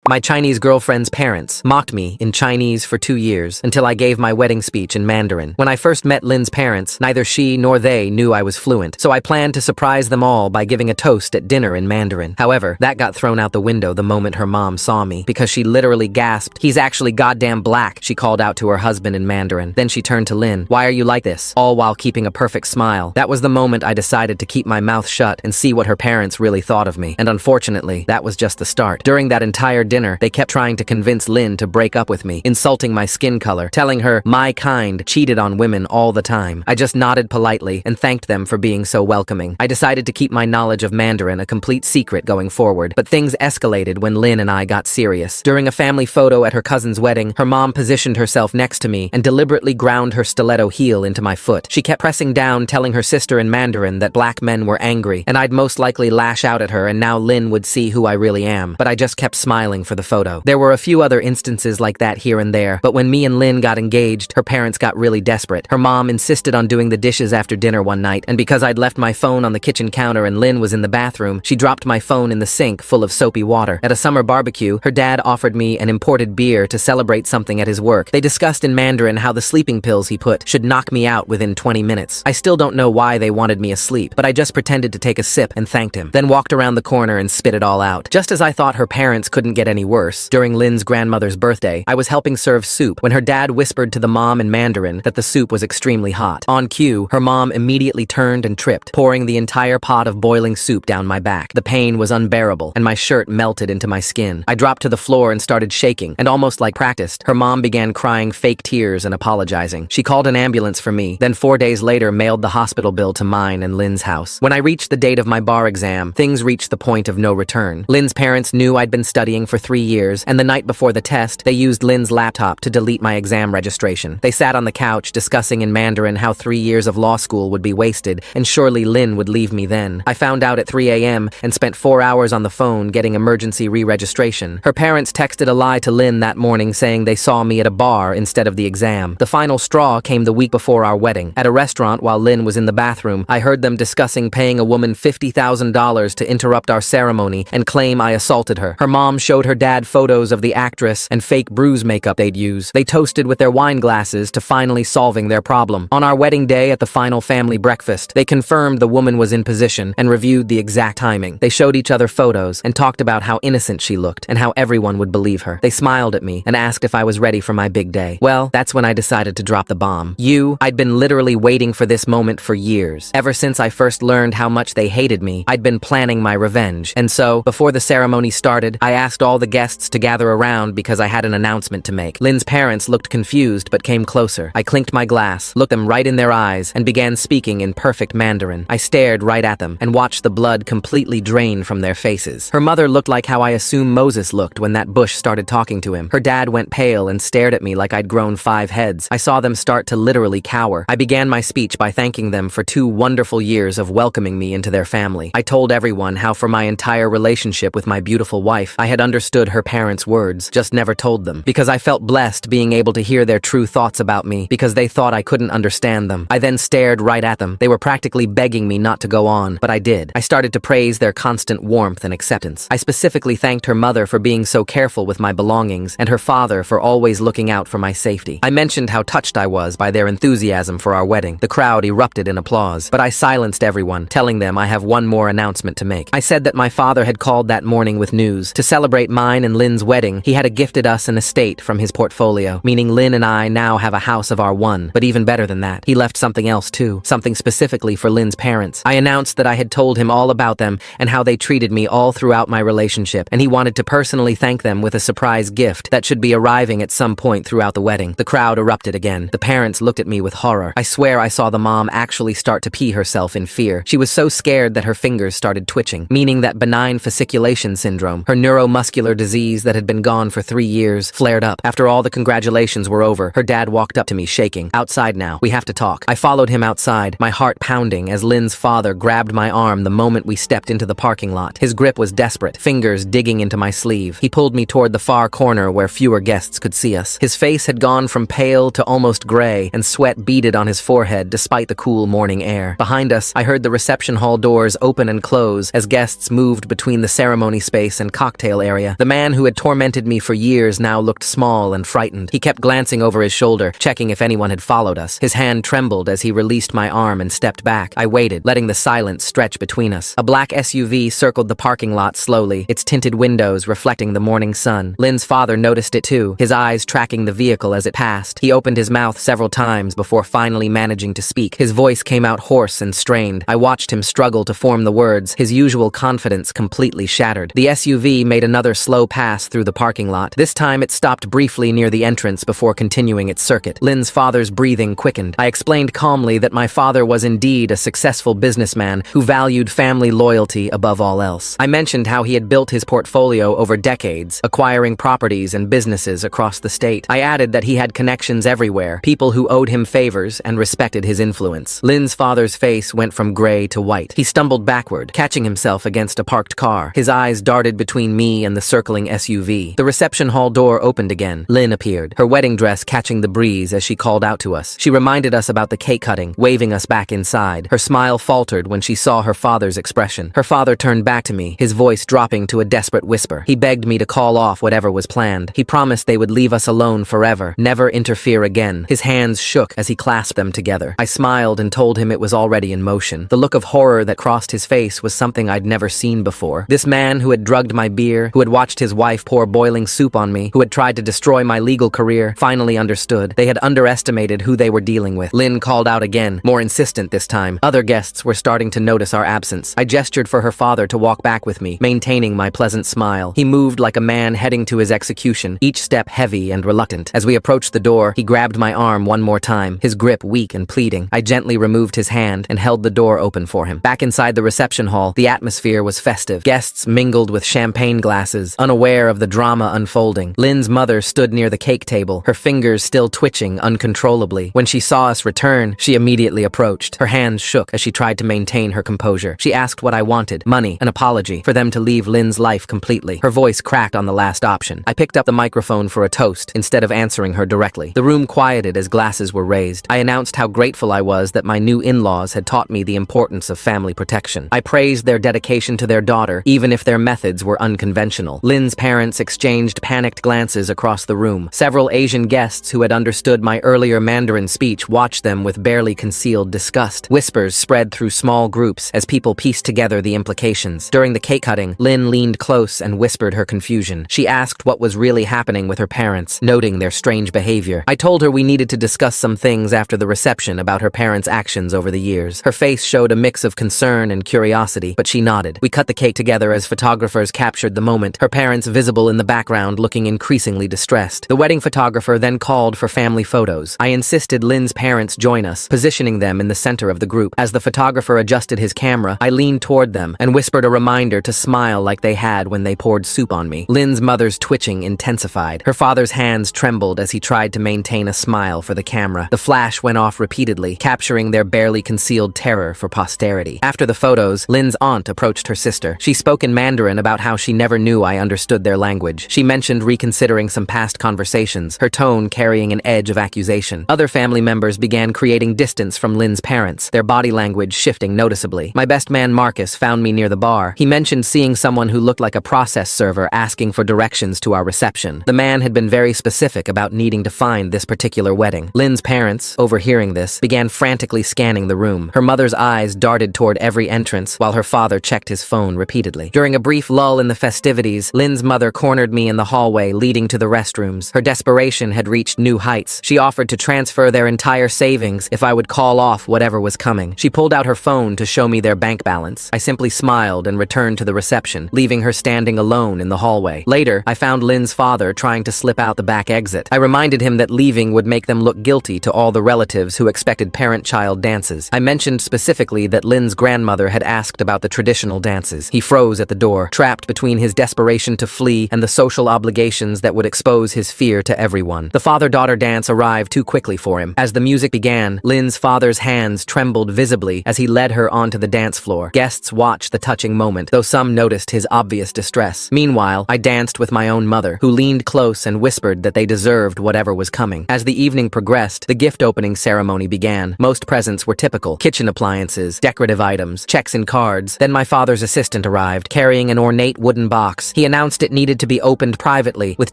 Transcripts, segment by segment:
My Chinese girlfriend's parents mocked me in Chinese for 2 years until I gave my wedding speech in Mandarin. When I first met Lin's parents, neither she nor they knew I was fluent, so I planned to surprise them all by giving a toast at dinner in Mandarin. However, that got thrown out the window the moment her mom saw me, because she literally gasped, "He's actually goddamn black," she called out to her husband in Mandarin. Then she turned to Lin. "Why are you like this?" All while keeping a perfect smile. That was the moment I decided to keep my mouth shut and see what her parents really thought of me. And unfortunately, that was just the start. During that entire dinner, they kept trying to convince Lin to break up with me, insulting my skin color, telling her my kind cheated on women all the time. I just nodded politely and thanked them for being so welcoming. I decided to keep my knowledge of Mandarin a complete secret going forward, but things escalated when Lin and I got serious. During a family photo at her cousin's wedding, her mom positioned herself next to me and deliberately ground her stiletto heel into my foot. She kept pressing down, telling her sister in Mandarin that black men were angry, and I'd most likely lash out at her, and now Lin would see who I really am. But I just kept smiling for the photo. There were a few other instances like that here and there, but when me and Lin got engaged, her parents got really desperate. Her mom insisted on doing the dishes after dinner one night, and because I'd left my phone on the kitchen counter and Lin was in the bathroom, she dropped my phone in the sink full of soapy water. At a summer barbecue, her dad offered me an imported beer to celebrate something at his work. They discussed in Mandarin how the sleeping pills he put should knock me out within 20 minutes. I still don't know why they wanted me asleep, but I just pretended to take a sip and thanked him, then walked around the corner and spit it all out. Just as I thought her parents couldn't get any worse, during Lin's grandmother's birthday, I was helping serve soup when her dad whispered to the mom in Mandarin that the soup was extremely hot. On cue, her mom immediately turned and tripped, pouring the entire pot of boiling soup down my back. The pain was unbearable, and my shirt melted into my skin. I dropped to the floor and started shaking, and almost like practiced, her mom began crying fake tears and apologizing. She called an ambulance for me, then 4 days later mailed the hospital bill to mine and Lin's house. When I reached the date of my bar exam, things reached the point of no return. Lin's parents knew I'd been studying for 3 years, and the night before the test, they used Lin's laptop to delete my exam registration. They sat on the couch discussing in Mandarin how 3 years of law school would be wasted, and surely Lin would leave me then. I found out at 3 a.m. and spent 4 hours on the phone getting emergency re-registration. Her parents texted a lie to Lin that morning saying they saw me at a bar instead of the exam. The final straw came the week before our wedding. At a restaurant while Lin was in the bathroom, I heard them discussing paying a woman $50,000 to interrupt our ceremony and claim I assaulted her. Her mom showed her dad photos of the actress and fake bruise makeup they'd use. They toasted with their wine glasses to finally solving their problem. On our wedding day at the final family breakfast, they confirmed the woman was in position and reviewed the exact timing. They showed each other photos and talked about how innocent she looked and how everyone would believe her. They smiled at me and asked if I was ready for my big day. Well, that's when I decided to drop the bomb. I'd been literally waiting for this moment for years. Ever since I first learned how much they hated me, I'd been planning my revenge. And so, before the ceremony started, I asked all the guests to gather around because I had an announcement to make. Lin's parents looked confused but came closer. I clinked my glass, looked them right in their eyes, and began speaking in perfect Mandarin. I stared right at them and watched the blood completely drain from their faces. Her mother looked like how I assume Moses looked when that bush started talking to him. Her dad went pale and stared at me like I'd grown 5 heads. I saw them start to literally cower. I began my speech by thanking them for 2 wonderful years of welcoming me into their family. I told everyone how for my entire relationship with my beautiful wife, I had understood her parents' words, just never told them, because I felt blessed being able to hear their true thoughts about me, because they thought I couldn't understand them. I then stared right at them. They were practically begging me not to go on, but I did. I started to praise their constant warmth and acceptance. I specifically thanked her mother for being so careful with my belongings, and her father for always looking out for my safety. I mentioned how touched I was by their enthusiasm for our wedding. The crowd erupted in applause, but I silenced everyone, telling them I have one more announcement to make. I said that my father had called that morning with news. To celebrate mine and Lin's wedding, he had gifted us an estate from his portfolio, meaning Lin and I now have a house of our one. But even better than that, he left something else too, something specifically for Lin's parents. I announced that I had told him all about them and how they treated me all throughout my relationship, and he wanted to personally thank them with a surprise gift that should be arriving at some point throughout the wedding. The crowd erupted again. The parents looked at me with horror. I swear I saw the mom actually start to pee herself in fear. She was so scared that her fingers started twitching, meaning that benign fasciculation syndrome, her neuromuscular disease that had been gone for 3 years, flared up. After all the congratulations were over, her dad walked up to me shaking. "Outside now. We have to talk." I followed him outside, my heart pounding as Lin's father grabbed my arm the moment we stepped into the parking lot. His grip was desperate, fingers digging into my sleeve. He pulled me toward the far corner where fewer guests could see us. His face had gone from pale to almost gray, and sweat beaded on his forehead despite the cool morning air. Behind us, I heard the reception hall doors open and close as guests moved between the ceremony space and cocktail area. The man who had tormented me for years now looked small and frightened. He kept glancing over his shoulder, checking if anyone had followed us. His hand trembled as he released my arm and stepped back. I waited, letting the silence stretch between us. A black SUV circled the parking lot slowly, its tinted windows reflecting the morning sun. Lynn's father noticed it too, his eyes tracking the vehicle as it passed. He opened his mouth several times before finally managing to speak. His voice came out hoarse and strained. I watched him struggle to form the words, his usual confidence completely shattered. The SUV made another slow pass through the parking lot. This time it stopped briefly near the entrance before continuing its circuit. Lynn's father's breathing quickened. I explained calmly that my father was indeed a successful businessman who valued family loyalty above all else. I mentioned how he had built his portfolio over decades, acquiring properties and businesses across the state. I added that he had connections everywhere, people who owed him favors and respected his influence. Lynn's father's face went from gray to white. He stumbled backward, catching himself against a parked car. His eyes darted between me and the circling SUV. The reception hall door opened again. Lynn appeared, her wedding dress catching the breeze as she called out to us. She reminded us about the cake cutting, waving us back inside. Her smile faltered when she saw her father's expression. Her father turned back to me, his voice dropping to a desperate whisper. He begged me to call off whatever was planned. He promised they would leave us alone forever, never interfere again. His hands shook as he clasped them together. I smiled and told him it was already in motion. The look of horror that crossed his face was something I'd never seen before. This man who had drugged my beer, who had watched his wife pour boiling soup on me, who had tried to destroy my legal career, finally understood. They had underestimated who they were dealing with. Lynn called out again, more insistent this time. Other guests were starting to notice our absence. I gestured for her father to walk back with me, maintaining my pleasant smile. He moved like a man heading to his execution, each step heavy and reluctant. As we approached the door, he grabbed my arm one more time, his grip weak and pleading. I gently removed his hand and held the door open for him. Back inside the reception hall, the atmosphere was festive. Guests mingled with champagne glasses, unaware of the drama unfolding. Lynn's mother stood near the cake table, her fingers still twitching uncontrollably. When she saw us return, she immediately approached. Her hands shook as she tried to maintain her composure. She asked what I wanted: money, an apology, for them to leave Lynn's life completely. Her voice cracked on the last option. I picked up the microphone for a toast, instead of answering her directly. The room quieted as glasses were raised. I announced how grateful I was that my new in-laws had taught me the importance of family protection. I praised their dedication to their daughter, even if their methods were unconventional. Lynn's parents exchanged panicked glances across the room. Several Asian guests who had understood my earlier Mandarin speech watched them with barely concealed disgust. Whispers spread through small groups as people pieced together the implications. During the cake cutting, Lynn leaned close and whispered her confusion. She asked what was really happening with her parents, noting their strange behavior. I told her we needed to discuss some things after the reception about her parents' actions over the years. Her face showed a mix of concern and curiosity, but she nodded. We cut the cake together as photographers captured the moment, her parents visible in the background looking increasingly distressed. The wedding photographer then called for family photos. I insisted Lynn's parents join us, positioning them in the center of the group. As the photographer adjusted his camera, I leaned toward them and whispered a reminder to smile like they had when they poured soup on me. Lynn's mother's twitching intensified. Her father's hands trembled as he tried to maintain a smile for the camera. The flash went off repeatedly, capturing their barely concealed terror for posterity. After the photos, Lynn's aunt approached her sister. She spoke in Mandarin about how she never knew I understood their language. She mentioned reconsidering some past conversations, her tone carrying an edge of accusation. Other family members began creating distance from Lynn's parents, their body language shifting noticeably. My best man Marcus found me near the bar. He mentioned seeing someone who looked like a process server asking for directions to our reception. The man had been very specific about needing to find this particular wedding. Lynn's parents, overhearing this, began frantically scanning the room. Her mother's eyes darted toward every entrance, while her father checked his phone repeatedly. During a brief lull in the festivities, Lynn's mother cornered me in the hallway leading to the restrooms. Her desperation had reached new heights. She offered to transfer their entire savings if I would call off whatever was coming. She pulled out her phone to show me their bank balance. I simply smiled and returned to the reception, leaving her standing alone in the hallway. Later, I found Lynn's father trying to slip out the back exit. I reminded him that leaving would make them look guilty to all the relatives who expected parent-child dances. I mentioned specifically that Lynn's grandmother had asked about the traditional dances. He froze at the door, trapped between his desperation to flee and the social obligations that would expose his fear to everyone. The father-daughter dance arrived too quickly for him. As the music began, Lynn's father's hands trembled visibly as he led her onto the dance floor. Guests watched the touching moment, though some noticed his obvious distress. Meanwhile, I danced with my own mother, who leaned close and whispered that they deserved whatever was coming. As the evening progressed, the gift-opening ceremony began. Most presents were typical: kitchen appliances, decorative items, checks and cards. Then my father's assistant arrived, carrying an ornate wooden box. He announced it needed to be opened privately with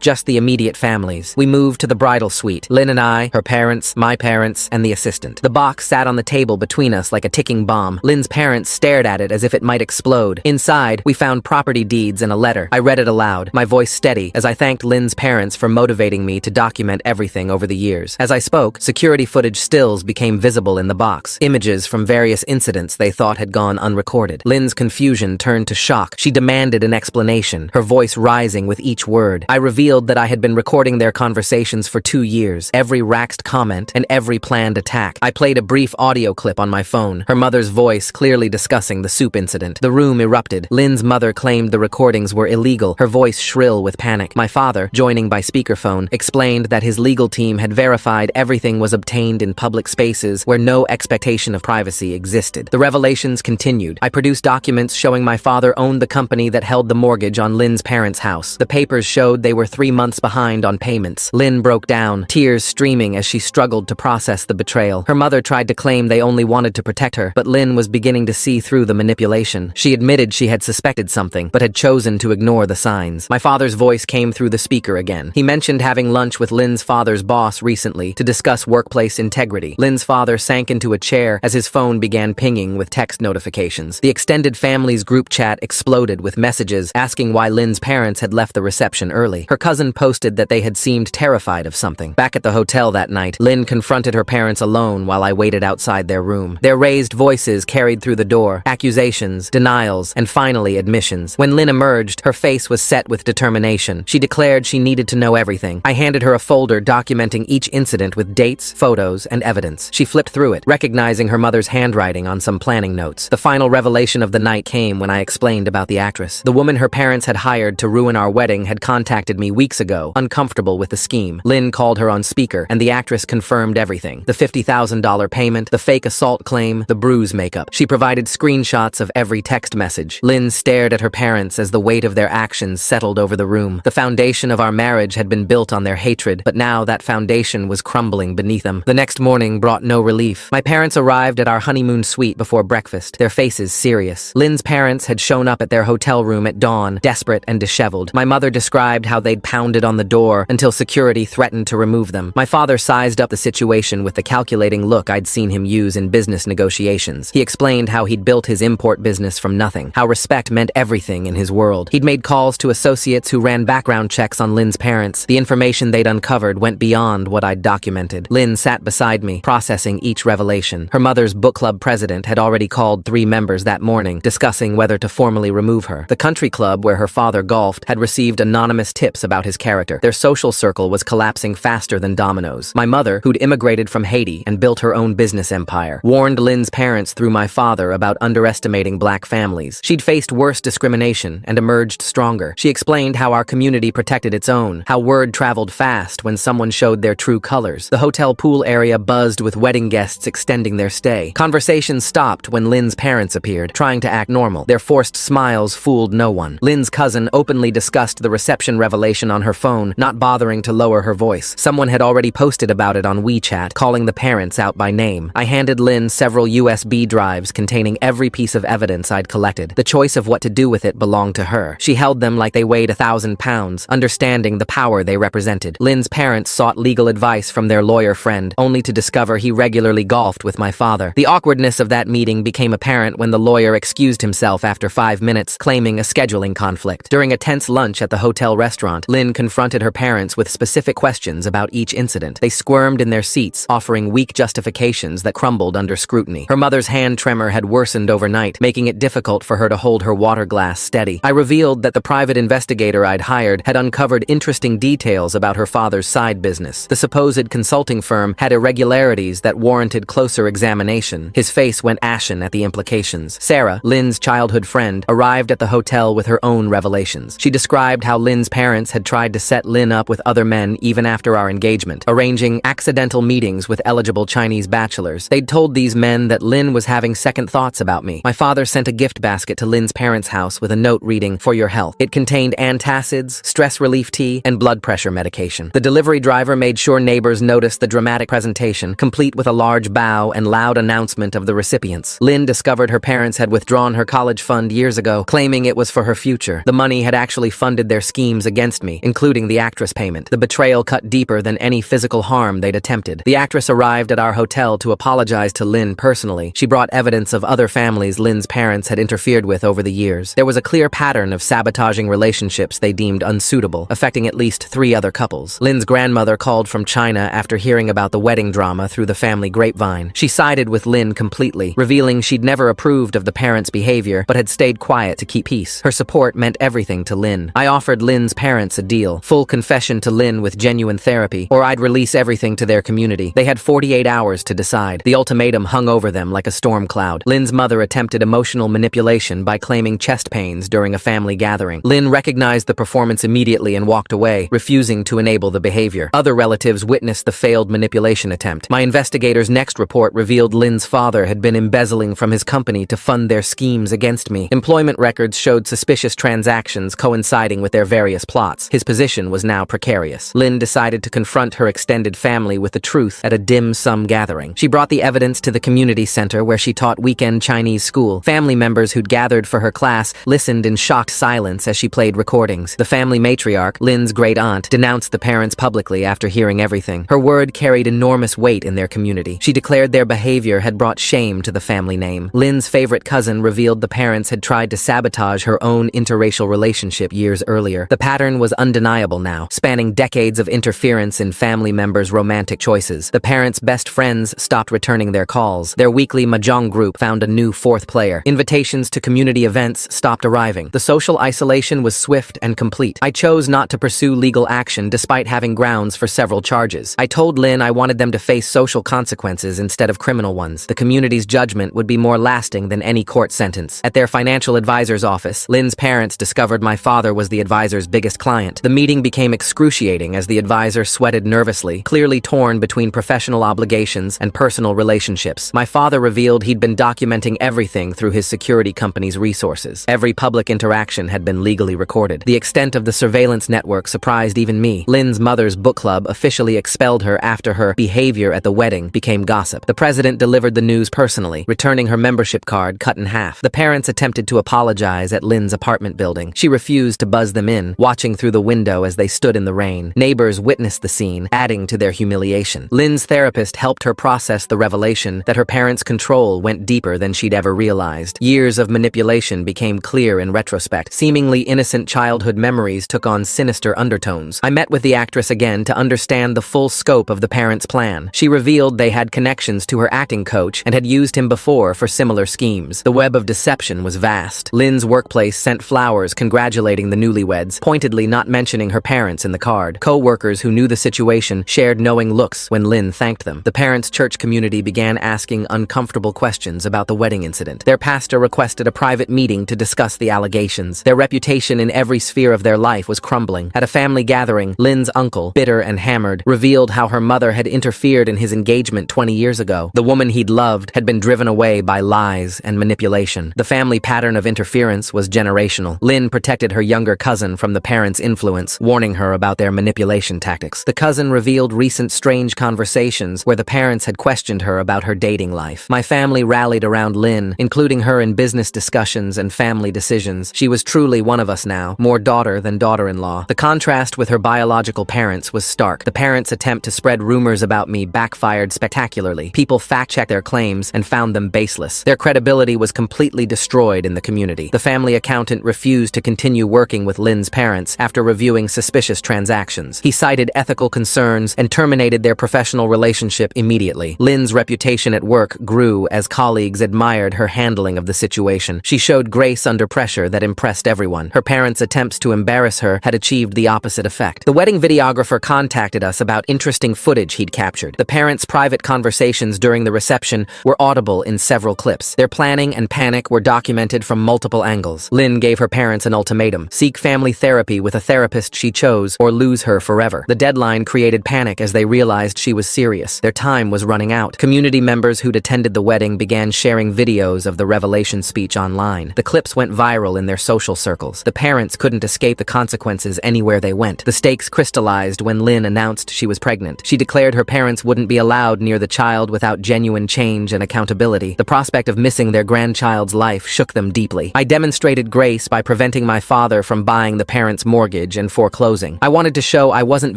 just the immediate families. We moved to the bridal suite. Lynn and I, her parents, my parents, and the assistant. The box sat on the table between us like a ticking bomb. Lynn's parents stared at it as if it might explode. Inside, we found property deeds and a letter. I read it aloud, my voice steady, as I thanked Lynn's parents for motivating me to document everything over the years. As I spoke, security footage stills became visible in the box. Images from various incidents they thought had gone unrecorded. Lynn's confusion turned to shock. She demanded an explanation, her voice rising with each word. I revealed that I had been recording their conversations for 2 years, every raxed comment and every planned attack. I played a brief audio clip on my phone, her mother's voice clearly discussing the soup incident. The room erupted. Lynn's mother claimed the recordings were illegal, her voice shrill with panic. My father, joining by speakerphone, explained that his legal team had verified everything was obtained in public spaces where no expectation of privacy existed. The revelations continued. I produced documents showing my father owned the company that held the mortgage on Lynn's parents' house. The papers showed they were 3 months behind on payments. Lynn broke down, tears streaming as she struggled to process the betrayal. Her mother tried to claim they only wanted to protect her, but Lynn was beginning to see through the manipulation. She admitted she had suspected something, but had chosen to ignore the signs. My father's voice came through the speaker again. He mentioned having lunch with Lynn's father's boss recently to discuss workplace integrity. Lynn's father sank into a chair as his phone began pinging with text notifications. The extended family's group chat exploded with messages asking why Lynn's parents had left the reception early. Her cousin posted that they had seemed terrified of something. Back at the hotel that night, Lynn confronted her parents alone while I waited outside their room. Their raised voices carried through the door, accusations, denials, and finally admissions. When Lynn emerged, her face was set with determination. She declared she needed to know everything. I handed her a folder documenting each incident with dates, photos, and evidence. She flipped through it, recognizing her mother's handwriting on some planning notes. The final revelation of the night came when I explained about the actress. The woman her parents had hired to ruin our wedding had contacted me weeks ago, uncomfortable with the scheme. Lynn called her on speaker, and the actress confirmed everything. The $50,000 payment, the fake assault claim, the bruise makeup. She provided screenshots of every text message. Lynn stared at her parents as the weight of their actions settled over the room. The foundation of our marriage had been built on their hatred, but now that foundation was crumbling beneath them. The next morning brought no relief. My parents arrived at our honeymoon suite before breakfast, their faces serious. Lynn's parents had shown up at their hotel room at dawn, desperate and disheveled. My mother described how they'd pounded on the door until security threatened to remove them. My father sized up the situation with the calculating look I'd seen him use in business negotiations. He explained how he'd built his import business from nothing, how respect meant everything in his world. He'd made calls to associates who ran background checks on Lynn's parents. The information they'd uncovered went beyond what I'd documented. Lynn sat beside me, processing each revelation. Her mother's book club president had already called 3 members that morning, discussing whether to formally remove her. The country club where her father golfed had received anonymous tips about his character. Their social circle was collapsing faster than dominoes. My mother, who'd immigrated from Haiti and built her own business empire, warned Lynn's parents through my father about underestimating black families. She'd faced worse discrimination and emerged stronger. She explained how our community protected its own, how word traveled fast when someone showed their true colors. The hotel pool area buzzed with wedding guests extending their stay. Conversations stopped when Lynn's parents appeared, trying to act normal. Their forced smiles fooled no one. Lynn's cousin openly discussed the reception revelation on her phone, not bothering to lower her voice. Someone had already posted about it on WeChat, calling the parents out by name. I handed Lynn several USB drives containing every piece of evidence I'd collected. The choice of what to do with it belonged to her. She held them like they weighed 1,000 pounds, understanding the power they represented. Lynn's parents sought legal advice from their lawyer friend, only to discover he regularly golfed with my father. The awkwardness of that meeting became apparent when the lawyer excused himself after 5 minutes, claiming a scheduling conflict. During a tense lunch at the hotel restaurant, Lynn confronted her parents with specific questions about each incident. They squirmed in their seats, offering weak justifications that crumbled under scrutiny. Her mother's hand tremor had worsened overnight, making it difficult for her to hold her water glass steady. I revealed that the private investigator I'd hired had uncovered interesting details about her father's side business. The supposed consulting firm had irregularities that warranted closer examination. His face went ashen at the implications. Sarah, Lynn's childhood friend, arrived at the hotel with her own revelations. She described how Lynn's parents had tried to set Lynn up with other men even after our engagement, arranging accidental meetings with eligible Chinese bachelors. They'd told these men that Lynn was having second thoughts about me. My father sent a gift basket to Lynn's parents' house with a note reading, "For your health." It contained antacids, stress relief tea, and blood pressure medication. The delivery driver made sure neighbors noticed the dramatic presentation, complete with a large bow and loud announcement of the recipients. Lynn discovered her parents had withdrawn her college fund years ago, claiming it was for her future. The money had actually funded their schemes against me, including the actress payment. The betrayal cut deeper than any physical harm they'd attempted. The actress arrived at our hotel to apologize to Lin personally. She brought evidence of other families Lin's parents had interfered with over the years. There was a clear pattern of sabotaging relationships they deemed unsuitable, affecting at least 3 other couples. Lin's grandmother called from China after hearing about the wedding drama through the family grapevine. She sided with Lin completely, revealing she'd never approved of the parents' behavior but had stayed quiet to keep peace. Her support meant everything to Lin. I offered Lin's parents a deal: full confession to Lin with genuine therapy, or I'd release everything to their community. They had 48 hours to decide. The ultimatum hung over them like a storm cloud. Lin's mother attempted emotional manipulation by claiming chest pains during a family gathering. Lin recognized the performance immediately and walked away, refusing to enable the behavior. Other relatives witnessed the failed manipulation attempt. My investigators' next report revealed Lin's father had been embezzling from his company to fund their schemes against me. Employment records showed suspicious transactions coinciding with their various plots. His position was now precarious. Lin decided to confront her extended family with the truth at a dim-sum gathering. She brought the evidence to the community center where she taught weekend Chinese school. Family members who'd gathered for her class listened in shocked silence as she played recordings. The family matriarch, Lin's great-aunt, denounced the parents publicly after hearing everything. Her word carried enormous weight in their community. She declared their behavior had brought shame to the family name. Lin's favorite cousin revealed the parents had tried to sabotage her own interracial relationship years earlier. The pattern was undeniable now, spanning decades of interference in family members' romantic choices. The parents' best friends stopped returning their calls. Their weekly mahjong group found a new 4th player. Invitations to community events stopped arriving. The social isolation was swift and complete. I chose not to pursue legal action despite having grounds for several charges. I told Lin I wanted them to face social consequences instead of criminal ones. The community's judgment would be more lasting than any court sentence. At their financial advisor's office, Lin's parents discovered my father was the advisor's biggest client. The meeting became excruciating as the advisor sweated nervously, clearly torn between professional obligations and personal relationships. My father revealed he'd been documenting everything through his security company's resources. Every public interaction had been legally recorded. The extent of the surveillance network surprised even me. Lin's mother's book club officially expelled her after her behavior at the wedding became gossip. The president delivered the news personally, returning her membership card cut in half. The parents attempted to apologize at Lin's apartment building. She refused to buzz them in, watching through the window as they stood in the rain. Neighbors witnessed the scene, adding to their humiliation. Lin's therapist helped her process the revelation that her parents' control went deeper than she'd ever realized. Years of manipulation became clear in retrospect. Seemingly innocent childhood memories took on sinister undertones. I met with the actress again to understand the full scope of the parents' plan. She revealed they had connections to her acting coach and had used him before for similar schemes. The web of deception was vast. Lin's workplace sent flowers congratulating the newlyweds, pointedly not mentioning her parents in the card. Co-workers who knew the situation shared knowing looks when Lin thanked them. The parents' church community began asking uncomfortable questions about the wedding incident. Their pastor requested a private meeting to discuss the allegations. Their reputation in every sphere of their life was crumbling. At a family gathering, Lin's uncle, bitter and hammered, revealed how her mother had interfered in his engagement 20 years ago. The woman he'd loved had been driven away by lies and manipulation. The family pattern of interference was generational. Lin protected her younger cousin from the parents' influence, warning her about their manipulation tactics. The cousin revealed recent strange conversations where the parents had questioned her about her dating life. My family rallied around Lin, including her in business discussions and family decisions. She was truly one of us now, more daughter than daughter-in-law. The contrast with her biological parents was stark. The parents' attempt to spread rumors about me backfired spectacularly. People fact-checked their claims and found them baseless. Their credibility was completely destroyed in the community. The family accountant refused to continue working with Lin's parents after reviewing suspicious transactions. He cited ethical concerns and terminated their professional relationship immediately. Lin's reputation at work grew as colleagues admired her handling of the situation. She showed grace under pressure that impressed everyone. Her parents' attempts to embarrass her had achieved the opposite effect. The wedding videographer contacted us about interesting footage he'd captured. The parents' private conversations during the reception were audible in several clips. Their planning and panic were documented from multiple angles. Lin gave her parents an ultimatum: seek family therapy with a therapist she chose or lose her forever. The deadline created panic as they realized she was serious. Their time was running out. Community members who'd attended the wedding began sharing videos of the revelation speech online. The clips went viral in their social circles. The parents couldn't escape the consequences anywhere they went. The stakes crystallized when Lin announced she was pregnant. She declared her parents wouldn't be allowed near the child without genuine change and accountability. The prospect of missing their grandchild's life shook them deeply. I demonstrated grace by preventing preventing my father from buying the parents' mortgage and foreclosing. I wanted to show I wasn't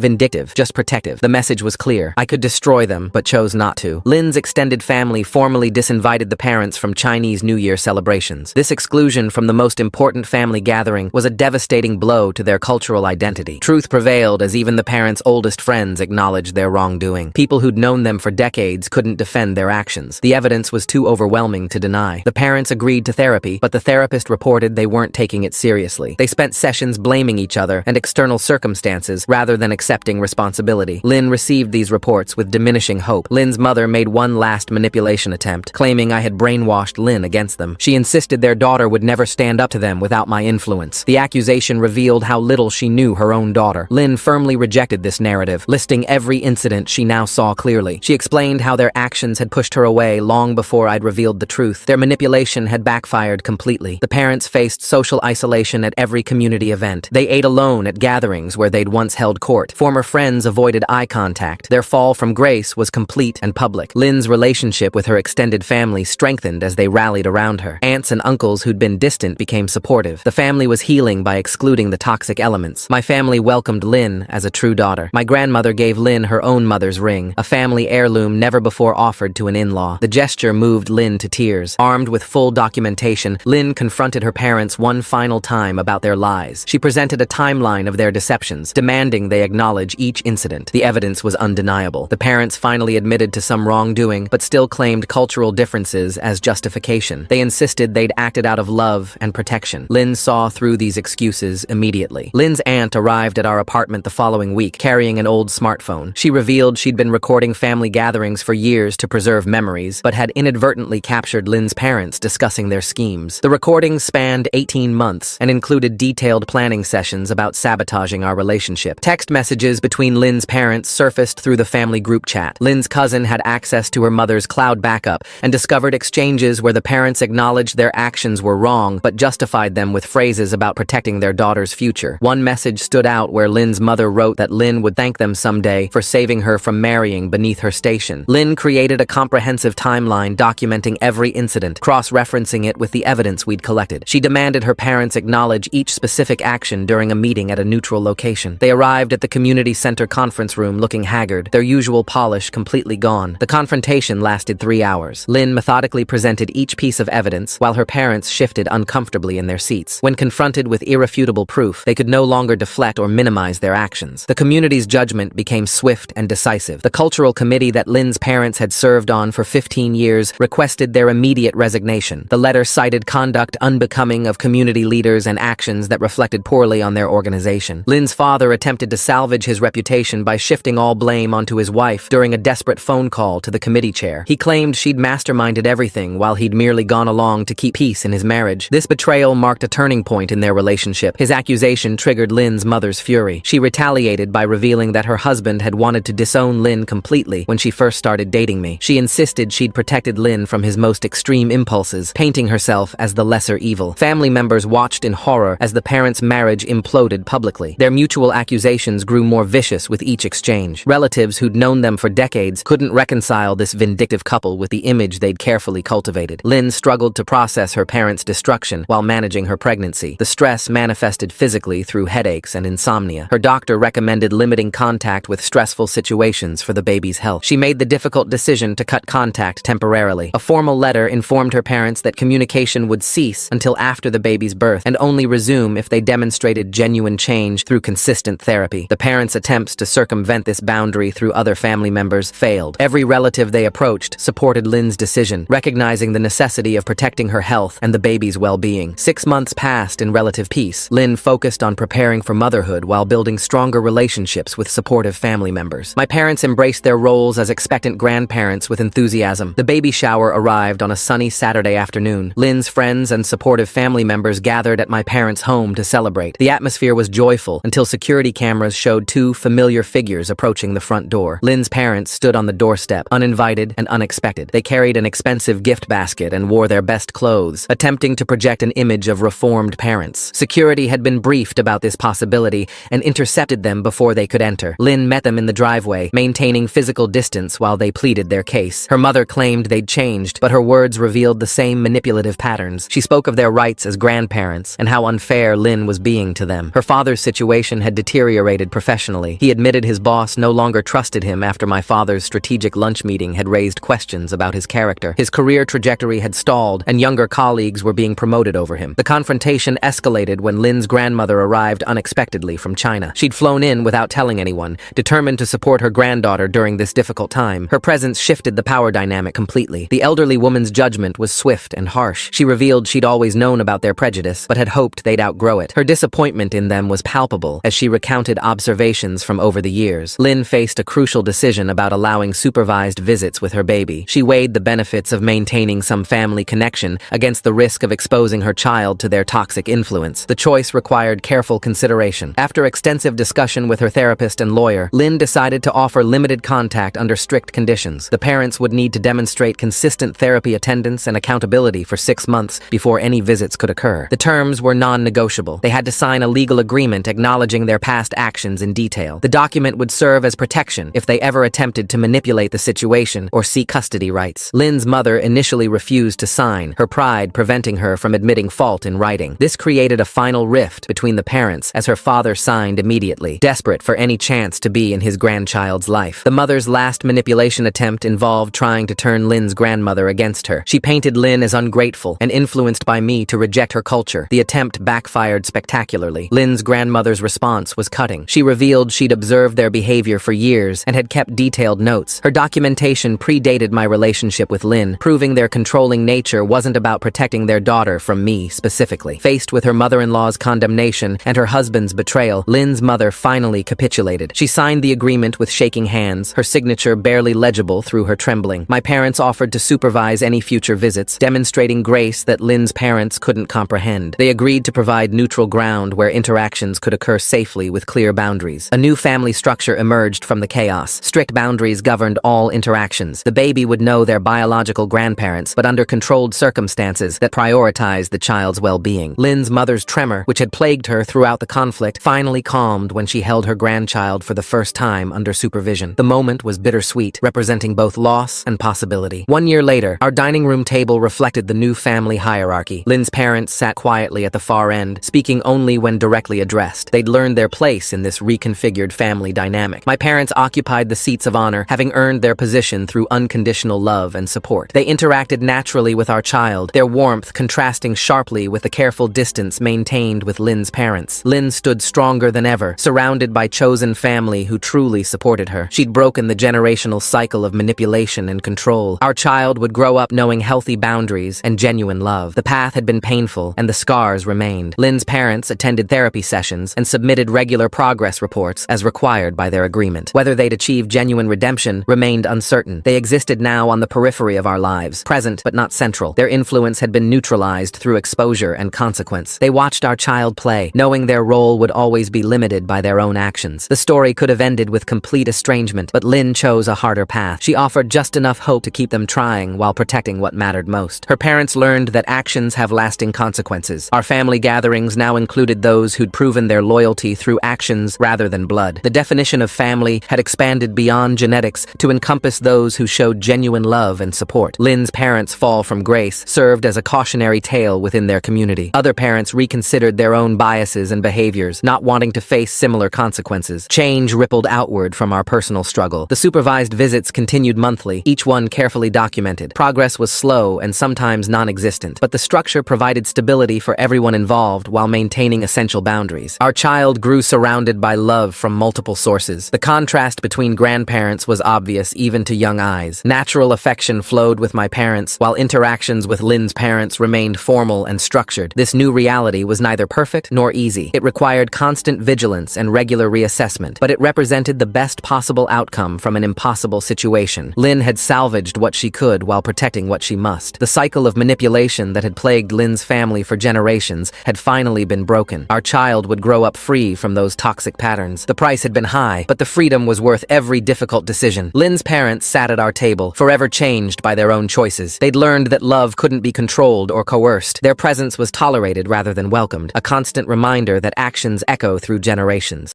vindictive, just protective. The message was clear. I could destroy them, but chose not to. Lin's extended family formally disinvited the parents from Chinese New Year celebrations. This exclusion from the most important family gathering was a devastating blow to their cultural identity. Truth prevailed as even the parents' oldest friends acknowledged their wrongdoing. People who'd known them for decades couldn't defend their actions. The evidence was too overwhelming to deny. The parents agreed to therapy, but the therapist reported they weren't taking it seriously. They spent sessions blaming each other and external circumstances rather than accepting responsibility. Lin received these reports with diminishing hope. Lin's mother made one last manipulation attempt, claiming I had brainwashed Lin against them. She insisted their daughter would never stand up to them without my influence. The accusation revealed how little she knew her own daughter. Lin firmly rejected this narrative, listing every incident she now saw clearly. She explained how their actions had pushed her away long before I'd revealed the truth. Their manipulation had backfired completely. The parents faced social isolation at every community event. They ate alone at gatherings where they'd once held court. Former friends avoided eye contact. Their fall from grace was complete and public. Lin's relationship with her extended family strengthened as they rallied around her. Aunts and uncles who'd been distant became supportive. The family was healing by excluding the toxic elements. My family welcomed Lin as a true daughter. My grandmother gave Lin her own mother's ring, a family heirloom never before offered to an in-law. The gesture moved Lin to tears. Armed with full documentation, Lin confronted her parents one final time about their lies. She presented a timeline of their deceptions, demanding they acknowledge each incident. The evidence was undeniable. The parents finally admitted to some wrongdoing, but still claimed cultural differences as justification. They insisted they'd acted out of love and protection. Lin saw through these excuses immediately. Lin's aunt arrived at our apartment the following week, carrying an old smartphone. She revealed she'd been recording family gatherings for years to preserve memories, but had inadvertently captured Lin's parents discussing their schemes. The recordings spanned 18 months and included detailed planning sessions about sabotaging our relationship. Text messages between Lin's parents surfaced through the family group chat. Lin's cousin had access to her mother's cloud backup and discovered exchanges where the parents acknowledged their actions were wrong but justified them with phrases about protecting their daughter's future. One message stood out where Lin's mother wrote that Lin would thank them someday for saving her from marrying beneath her station. Lin created a comprehensive timeline documenting every incident, cross-referencing it with the evidence we'd collected. She demanded her parents acknowledge each specific action during a meeting at a neutral location. They arrived at the community center conference room looking haggard, their usual polish completely gone. The confrontation lasted 3 hours. Lin methodically presented each piece of evidence while her parents shifted uncomfortably in their seats. When confronted with irrefutable proof, they could no longer deflect or minimize their actions. The community's judgment became swift and decisive. The cultural committee that Lin's parents had served on for 15 years requested their immediate resignation. The letter cited conduct unbecoming of community leaders and actions that reflected poorly on their organization. Lin's father attempted to salvage his reputation by shifting all blame onto his wife during a desperate phone call to the committee chair. He claimed she'd masterminded everything while he'd merely gone along to keep peace in his marriage. This betrayal marked a turning point in their relationship. His accusation triggered Lin's mother's fury. She retaliated by revealing that her husband had wanted to disown Lin completely when she first started dating me. She insisted she'd protected Lin from his most extreme impulses, painting herself as the lesser evil. Family members watched in horror as the parents' marriage imploded publicly. Their mutual accusations grew more vicious with each exchange. Relatives who'd known them for decades couldn't reconcile this vindictive couple with the image they'd carefully cultivated. Lin struggled to process her parents' destruction while managing her pregnancy. The stress manifested physically through headaches and insomnia. Her doctor recommended limiting contact with stressful situations for the baby's health. She made the difficult decision to cut contact temporarily. A formal letter informed her parents that communication would cease until after the baby's birth and only resume if they demonstrated genuine change through consistent therapy. The parents' attempts to circumvent this boundary through other family members failed. Every relative they approached supported Lin's decision, recognizing the necessity of protecting her health and the baby's well-being. 6 months passed in relative peace. Lin focused on preparing for motherhood while building stronger relationships with supportive family members. My parents embraced their roles as expectant grandparents with enthusiasm. The baby shower arrived on a sunny Saturday afternoon. Lin's friends and supportive family members gathered at my parents' home to celebrate. The atmosphere was joyful until security cameras showed 2 familiar figures approaching the front door. Lin's parents stood on the doorstep, uninvited and unexpected. They carried an expensive gift basket and wore their best clothes, attempting to project an image of reformed parents. Security had been briefed about this possibility and intercepted them before they could enter. Lin met them in the driveway, maintaining physical distance while they pleaded their case. Her mother claimed they'd changed, but her words revealed the same manipulative patterns. She spoke of their rights as grandparents parents, and how unfair Lin was being to them. Her father's situation had deteriorated professionally. He admitted his boss no longer trusted him after my father's strategic lunch meeting had raised questions about his character. His career trajectory had stalled, and younger colleagues were being promoted over him. The confrontation escalated when Lin's grandmother arrived unexpectedly from China. She'd flown in without telling anyone, determined to support her granddaughter during this difficult time. Her presence shifted the power dynamic completely. The elderly woman's judgment was swift and harsh. She revealed she'd always known about their prejudice, but had hoped they'd outgrow it. Her disappointment in them was palpable as she recounted observations from over the years. Lin faced a crucial decision about allowing supervised visits with her baby. She weighed the benefits of maintaining some family connection against the risk of exposing her child to their toxic influence. The choice required careful consideration. After extensive discussion with her therapist and lawyer, Lin decided to offer limited contact under strict conditions. The parents would need to demonstrate consistent therapy attendance and accountability for 6 months before any visits could occur. The terms were non-negotiable. They had to sign a legal agreement acknowledging their past actions in detail. The document would serve as protection if they ever attempted to manipulate the situation or seek custody rights. Lin's mother initially refused to sign, her pride preventing her from admitting fault in writing. This created a final rift between the parents as her father signed immediately, desperate for any chance to be in his grandchild's life. The mother's last manipulation attempt involved trying to turn Lin's grandmother against her. She painted Lin as ungrateful and influenced by me to reject her culture. The attempt backfired spectacularly. Lin's grandmother's response was cutting. She revealed she'd observed their behavior for years and had kept detailed notes. Her documentation predated my relationship with Lin, proving their controlling nature wasn't about protecting their daughter from me specifically. Faced with her mother-in-law's condemnation and her husband's betrayal, Lin's mother finally capitulated. She signed the agreement with shaking hands, her signature barely legible through her trembling. My parents offered to supervise any future visits, demonstrating grace that Lin's parents couldn't comprehend. They agreed to provide neutral ground where interactions could occur safely with clear boundaries. A new family structure emerged from the chaos. Strict boundaries governed all interactions. The baby would know their biological grandparents, but under controlled circumstances that prioritized the child's well-being. Lin's mother's tremor, which had plagued her throughout the conflict, finally calmed when she held her grandchild for the first time under supervision. The moment was bittersweet, representing both loss and possibility. 1 year later, our dining room table reflected the new family hierarchy. Lin's parents sat quietly at the far end, speaking only when directly addressed. They'd learned their place in this reconfigured family dynamic. My parents occupied the seats of honor, having earned their position through unconditional love and support. They interacted naturally with our child, their warmth contrasting sharply with the careful distance maintained with Lin's parents. Lin stood stronger than ever, surrounded by chosen family who truly supported her. She'd broken the generational cycle of manipulation and control. Our child would grow up knowing healthy boundaries and genuine love. The path had been painful, and the scars remained. Lin's parents attended therapy sessions and submitted regular progress reports as required by their agreement. Whether they'd achieve genuine redemption remained uncertain. They existed now on the periphery of our lives, present but not central. Their influence had been neutralized through exposure and consequence. They watched our child play, knowing their role would always be limited by their own actions. The story could have ended with complete estrangement, but Lin chose a harder path. She offered just enough hope to keep them trying while protecting what mattered most. Her parents learned that actions have lasting consequences. Our family gatherings now included those who'd proven their loyalty through actions rather than blood. The definition of family had expanded beyond genetics to encompass those who showed genuine love and support. Lin's parents' fall from grace served as a cautionary tale within their community. Other parents reconsidered their own biases and behaviors, not wanting to face similar consequences. Change rippled outward from our personal struggle. The supervised visits continued monthly, each one carefully documented. Progress was slow and sometimes non-existent, but the structure provided stability for everyone involved while maintaining essential boundaries. Our child grew surrounded by love from multiple sources. The contrast between grandparents was obvious even to young eyes. Natural affection flowed with my parents, while interactions with Lin's parents remained formal and structured. This new reality was neither perfect nor easy. It required constant vigilance and regular reassessment, but it represented the best possible outcome from an impossible situation. Lin had salvaged what she could while protecting what she must. The cycle of manipulation that had plagued Lin's family for generations had finally been broken. Our child would grow up free from those toxic patterns. The price had been high, but the freedom was worth every difficult decision. Lin's parents sat at our table, forever changed by their own choices. They'd learned that love couldn't be controlled or coerced. Their presence was tolerated rather than welcomed, a constant reminder that actions echo through generations.